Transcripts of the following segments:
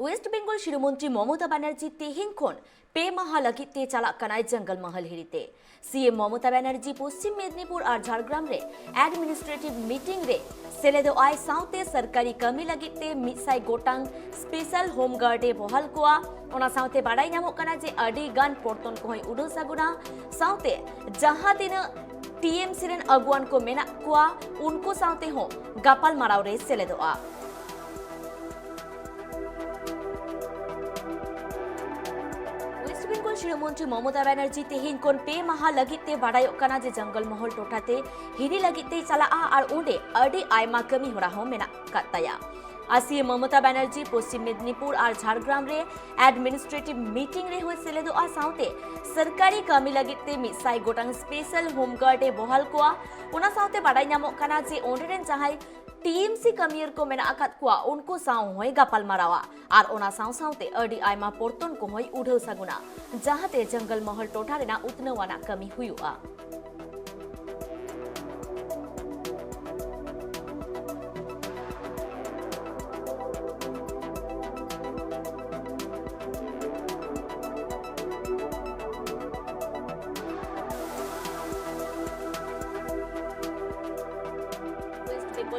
Waste Bengal शिरोमंत्री ममता बनर्जी तेहेन खन पे माहा लगित ते चला कनाय जंगल महल हिरीते सीएम ममता बनर्जी पश्चिम मेदिनीपुर और झारग्राम रे एडमिनिस्ट्रेटिव मीटिंग रे सेलेदो आय साउते सरकारी कमी लगित ते मिसाई गोटांग स्पेशल होम गार्डे बहाल कोआ ओना साउते बाडाई नामो कना जे अडी गान पोर्तन कोई उडो सगुना साउते जहां दिन टीएमसी रेन अगुआन को मेना कोआ उनको साउते हो गापाल माराव रे सेलेदो आ बेंगल शिरोमंत्री ममता बनर्जी तेहेन कोन पे माहा लगिते बाडायोग कना जे जंगल महल टोठाते हिरी लगिते चलाआ और ओंडे अडी आयमा कमी होरा हो मेना काताया आसी ममता बनर्जी पश्चिम मेदिनीपुर और झारग्राम रे एडमिनिस्ट्रेटिव मीटिंग रे हुए सेलेदो आ साउते सरकारी कमी लगिते मिसाई गोटांग स्पेशल होम गार्डे बहाल कोआ ओना साउते बाडाई नामो कना जे ओंडे रेन जहाय टीएमसी कमियर को मेना अकात कुआ उनको साव होय गापाल मारावा और ओना साव सावते अडी आयमा पोर्तन को होय उढौ सगुना जहाते जंगल महल टोठा रेना उतनवाना कमी हुयुआ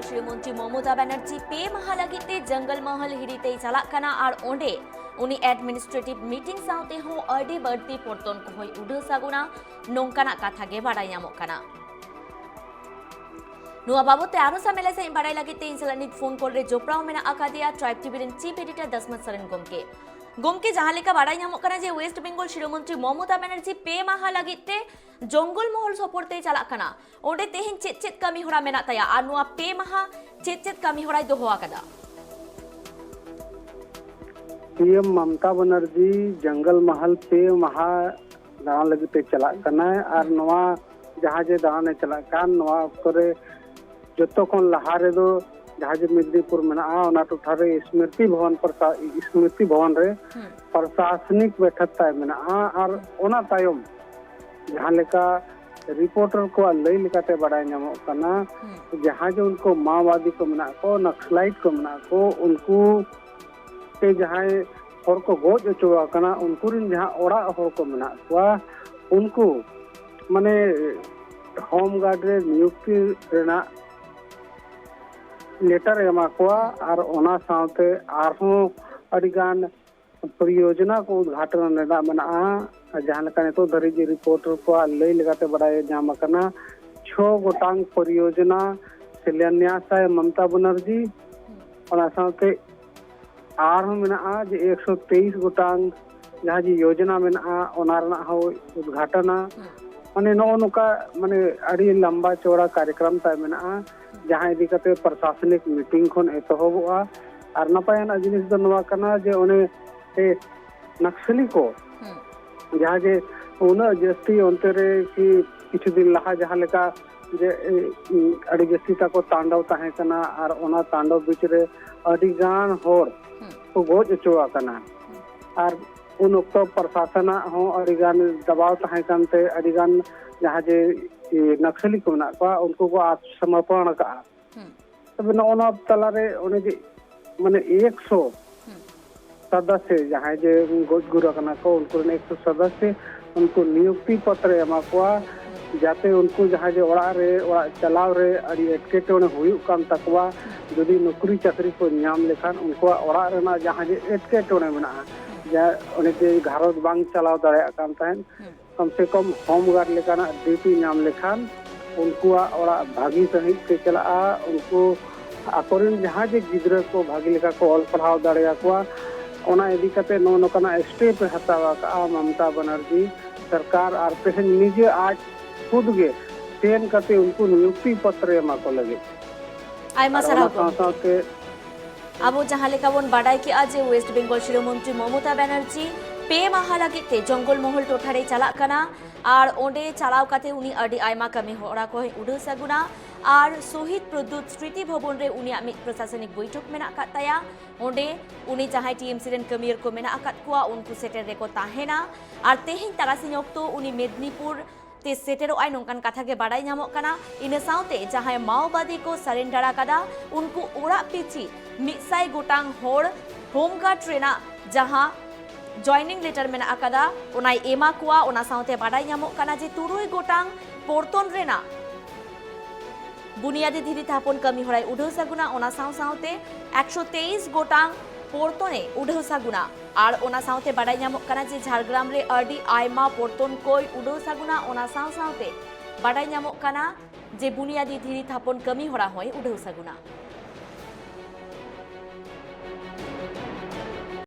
श्रीमंत्री ममता बनर्जी पे माहा लगिते जंगल महल हिरीते चला कना और ओंडे उनी एडमिनिस्ट्रेटिव मीटिंग साउते हो अडी बर्ती पोर्तन को होय उडो सगुना नोंकाना कथा गे बाडाय नामो कना नुआ बाबते आरो सामेले से बाडाय लगिते इंसलानिक फोन कॉल रे जोपराव मेना आकादिया ट्राइब टीवी रेन चीफ एडिटर दसमत सरन गोमके जहां लेका बाडाय नामो कना जे वेस्ट बेंगल शिरोमंत्री ममता बनर्जी पे माहा लगिते जंगल महल सपोर्टे चला कना ओंडे तेहेन चेत कमी होरा मेना तया आ नुआ पे माहा चेत कमी होराय दो होआ कदा सीएम ममता बनर्जी जंगल महल पे माहा दाना लगिते चला कना और नुआ जहां जे दाना चला कान नुआ करे जतो कोन लहा रे दो जहां जे मेदिनीपुर मेना ओना टोठा रे स्मृति भवन रे प्रशासनिक बैठक ताय मेना और ओना तायम जहां लेका रिपोर्टर को लई लेकाते बाडाय नामो कना जहां जो उनको माओवादी को मेना को नक्सलाइट को मेना को उनको के जहां हर को गोज अचुआ कना उनको रिन जहां ओड़ा हर को मेना को उनको माने होम गार्ड रे नियुक्ति रेना लेटर एमा को और ओना साउते आरहो अडिगान परियोजना को उद्घाटन रेना मेना जहां लेका तो धरी जी रिपोर्टर को लई लगाते बड़ाय नाम कना 6 गोटांग परियोजना शिलान्यास है ममता बनर्जी और साथे आर मेना जे 123 गोटांग जहां जी योजना मेना ओना रना हो उद्घाटन माने नो नुका माने अड़ी लंबा चौड़ा कार्यक्रम ता मेना जहां इदी कते प्रशासनिक मीटिंग खन एतहबुआ और नपायना जिनिस दो नवा कना जे ओने नक्सली को जहां जे उना जस्ती अंतर की किछु दिन लहा जहां लेका जे अड़ी जस्ती को तांडव ताहे कना और ओना तांडव बीच रे अड़ी गान होर को गोज अचुआ कना और उन उक्तो प्रशासन हो अड़ी गान दबाव ताहे कानते अड़ी गान जहां जे नक्सली को ना को उनको को आत्मसमर्पण का तब ओना तला रे ओने जे माने 100 सदस्य जहां जे गोज गुरु कना को उनको 100 सदस्य उनको नियुक्ति पत्र एमा को जाते उनको जहां जे ओड़ा रे ओड़ा चलाव रे अड़ी एटकेटोने हुयु काम तकवा जदी नौकरी चाकरी को नाम लेखान उनको ओड़ा रेना जहां जे एटकेटोने मेना जा ओने जे घारोज बांग चलाव दाड़े काम ताहन कम से कम होम गार्ड लेकाना ड्यूटी नाम लेखान उनको ओड़ा भागी सहित के चला उनको अकोरिन जहां जे गिद्रा को भागी लेका को ऑल पढ़ाव दाड़े को ओना इदी कते नो नोकना स्टेप हतावा का ममता बनर्जी सरकार और पेहन निजे आज खुद गे पेन कते उनको नियुक्ति पत्र एमा को लगे आयमा सराव के अब जहां लेका बोन बाडाय कि आज वेस्ट बेंगल शिरोमंत्री ममता बनर्जी पे माहा लगिते जंगल महल टोठारे चला कना और ओंडे चलाव काते उनी अडी आयमा कमी होरा को उडो सगुना और शहीद प्रद्युत स्मृति भवन रे उनी आमी प्रशासनिक बैठक मेना काताया ओंडे उनी जहां टीएमसी रेन कमियर को मेना अकात कुआ उनको सेटर रे को ताहेना और तेहिं तारासिन ओक्तो उनी मेदिनीपुर ते सेटेरो आय नोंकान कथा के बाडाय नामो कना इन साउते जहां माओवादी को सरेंडर आकादा उनको ओड़ा पिची मिसाई गोटांग होड़ होमगार्ड रेना जहां जॉइनिंग लेटर में आकादा उनाय एमा कुआ उना साउते बाडाय ᱧᱟᱢᱚᱜ ᱠᱟᱱᱟ जे 3 गोटांग पोर्तन रेना बुनियादी धीरी थापन कमी हराय उड़ाव सागुना उना साउते 123 गोटांग पोर्तने उड़ाव सागुना और उना साउते बाडाय ᱧᱟᱢᱚᱜ ᱠᱟᱱᱟ जे झारग्राम रे अडी आयमा पोर्तन कोई उड़ाव सागुना उना साउते बाडाय ᱧᱟᱢᱚᱜ ᱠᱟᱱᱟ जे बुनियादी धीरी थापन कमी हरा होय उड़ाव सागुना।